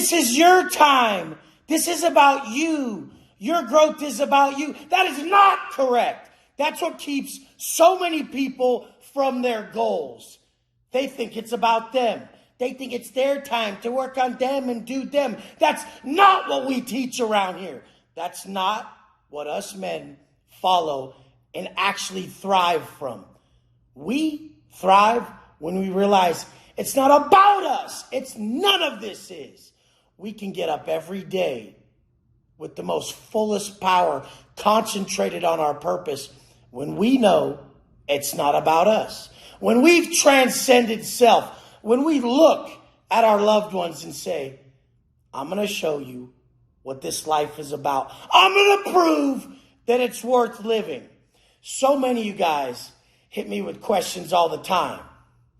This is your time. This is about you. Your growth is about you. That is not correct. That's what keeps so many people from their goals. They think it's about them. They think it's their time to work on them and do them. That's not what we teach around here. That's not what us men follow and actually thrive from. We thrive when we realize it's not about us. It's none of this is. We can get up every day with the most fullest power, concentrated on our purpose, when we know it's not about us. When we've transcended self, when we look at our loved ones and say, I'm going to show you what this life is about. I'm going to prove that it's worth living. So many of you guys hit me with questions all the time.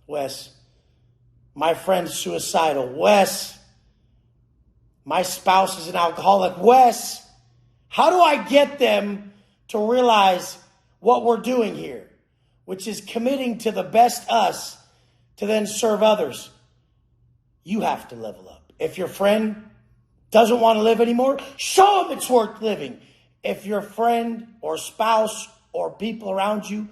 Wes, my friend's suicidal. Wes, my spouse is an alcoholic. Wes, how do I get them to realize what we're doing here, which is committing to the best us to then serve others? You have to level up. If your friend doesn't want to live anymore, show them it's worth living. If your friend or spouse or people around you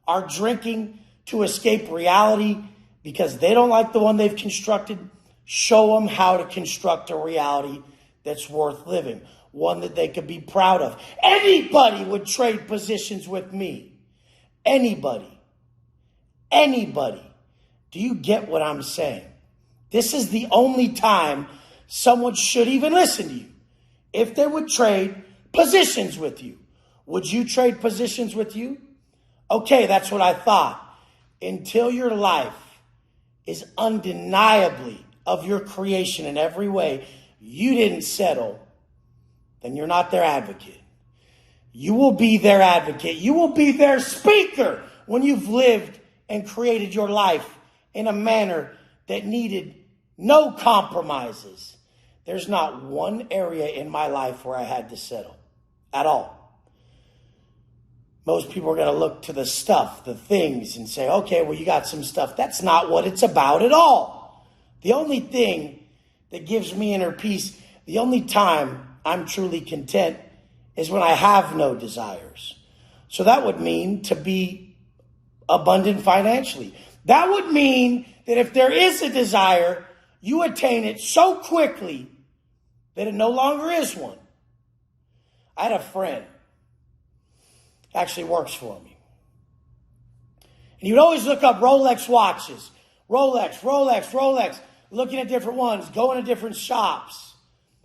are drinking to escape reality because they don't like the one they've constructed, show them how to construct a reality that's worth living, one that they could be proud of. Anybody would trade positions with me. Anybody. Anybody. Do you get what I'm saying? This is the only time someone should even listen to you. If they would trade positions with you. Would you trade positions with you? Okay, that's what I thought. Until your life is undeniably of your creation in every way, you didn't settle, then you're not their advocate. You will be their advocate. You will be their speaker when you've lived and created your life in a manner that needed no compromises. There's not one area in my life where I had to settle at all. Most people are going to look to the stuff, the things, and say, okay, well, you got some stuff. That's not what it's about at all. The only thing that gives me inner peace, the only time I'm truly content is when I have no desires. So that would mean to be abundant financially. That would mean that if there is a desire, you attain it so quickly that it no longer is one. I had a friend, actually works for me. And you'd always look up Rolex watches. Rolex, looking at different ones, going to different shops.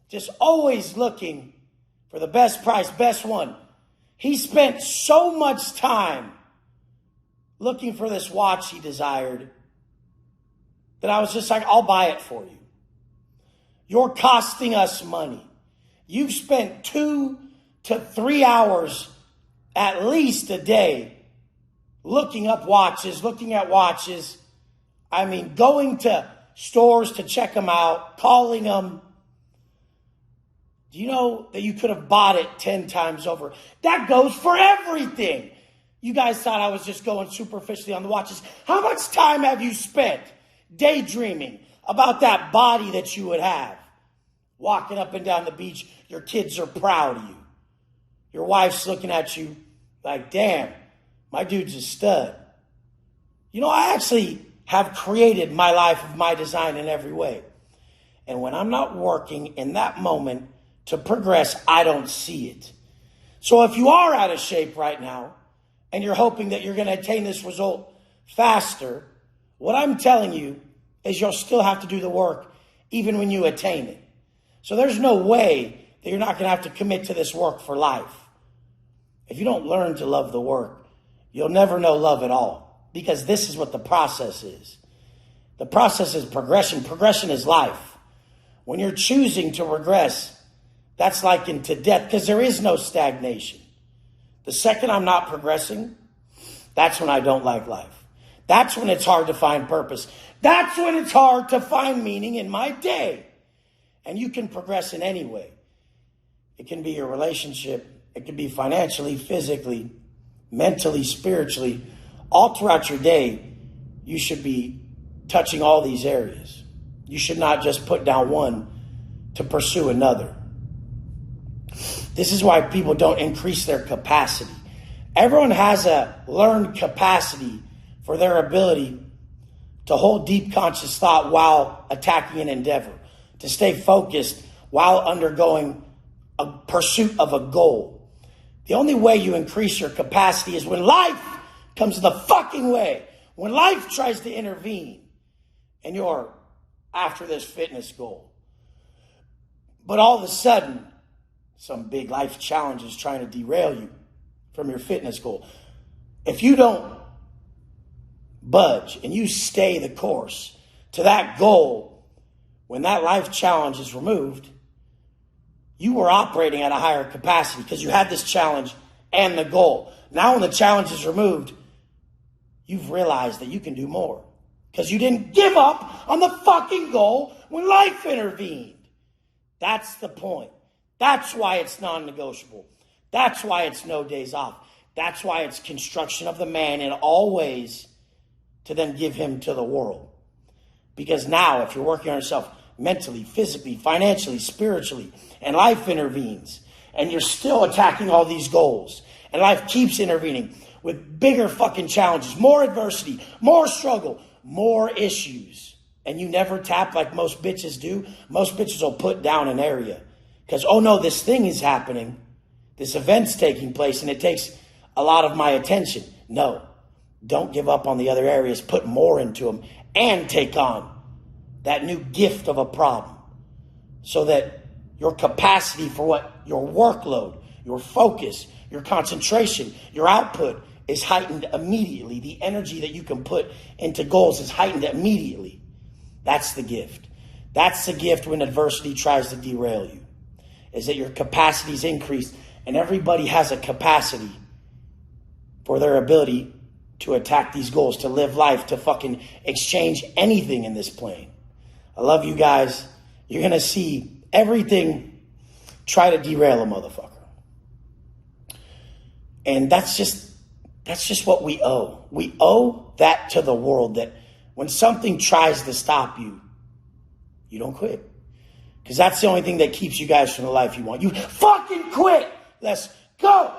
Just always looking for the best price, best one. He spent so much time looking for this watch he desired that I was just like, I'll buy it for you. You're costing us money. You've spent 2 to 3 hours at least a day looking at watches. I mean, going to stores to check them out, calling them. Do you know that you could have bought it 10 times over? That goes for everything. You guys thought I was just going superficially on the watches. How much time have you spent daydreaming about that body that you would have? Walking up and down the beach, your kids are proud of you. Your wife's looking at you like, damn, my dude's a stud. You know, I actually have created my life of my design in every way. And when I'm not working in that moment to progress, I don't see it. So if you are out of shape right now and you're hoping that you're going to attain this result faster, what I'm telling you is you'll still have to do the work even when you attain it. So there's no way that you're not going to have to commit to this work for life. If you don't learn to love the work, you'll never know love at all, because this is what the process is. The process is progression. Progression is life. When you're choosing to regress, that's likened to death, because there is no stagnation. The second I'm not progressing, that's when I don't like life. That's when it's hard to find purpose. That's when it's hard to find meaning in my day. And you can progress in any way. It can be your relationship. It can be financially, physically, mentally, spiritually. All throughout your day, you should be touching all these areas. You should not just put down one to pursue another. This is why people don't increase their capacity. Everyone has a learned capacity for their ability to hold deep conscious thought while attacking an endeavor, to stay focused while undergoing a pursuit of a goal. The only way you increase your capacity is when life comes the fucking way. When life tries to intervene and you're after this fitness goal. But all of a sudden, some big life challenge is trying to derail you from your fitness goal. If you don't budge and you stay the course to that goal, when that life challenge is removed, you were operating at a higher capacity because you had this challenge and the goal. Now when the challenge is removed, you've realized that you can do more because you didn't give up on the fucking goal when life intervened. That's the point. That's why it's non-negotiable. That's why it's no days off. That's why it's construction of the man in all ways to then give him to the world. Because now if you're working on yourself mentally, physically, financially, spiritually, and life intervenes, and you're still attacking all these goals, and life keeps intervening with bigger fucking challenges, more adversity, more struggle, more issues, and you never tap like most bitches do, most bitches will put down an area. Because, oh no, this thing is happening, this event's taking place, and it takes a lot of my attention. No, don't give up on the other areas, put more into them, and take on that new gift of a problem so that your capacity for what your workload, your focus, your concentration, your output is heightened immediately. The energy that you can put into goals is heightened immediately. That's the gift. That's the gift when adversity tries to derail you, is that your capacity is increased, and everybody has a capacity for their ability to attack these goals, to live life, to fucking exchange anything in this plane. I love you guys. You're going to see everything try to derail a motherfucker. And that's just what we owe. We owe that to the world, that when something tries to stop you, you don't quit. Because that's the only thing that keeps you guys from the life you want. You fucking quit. Let's go.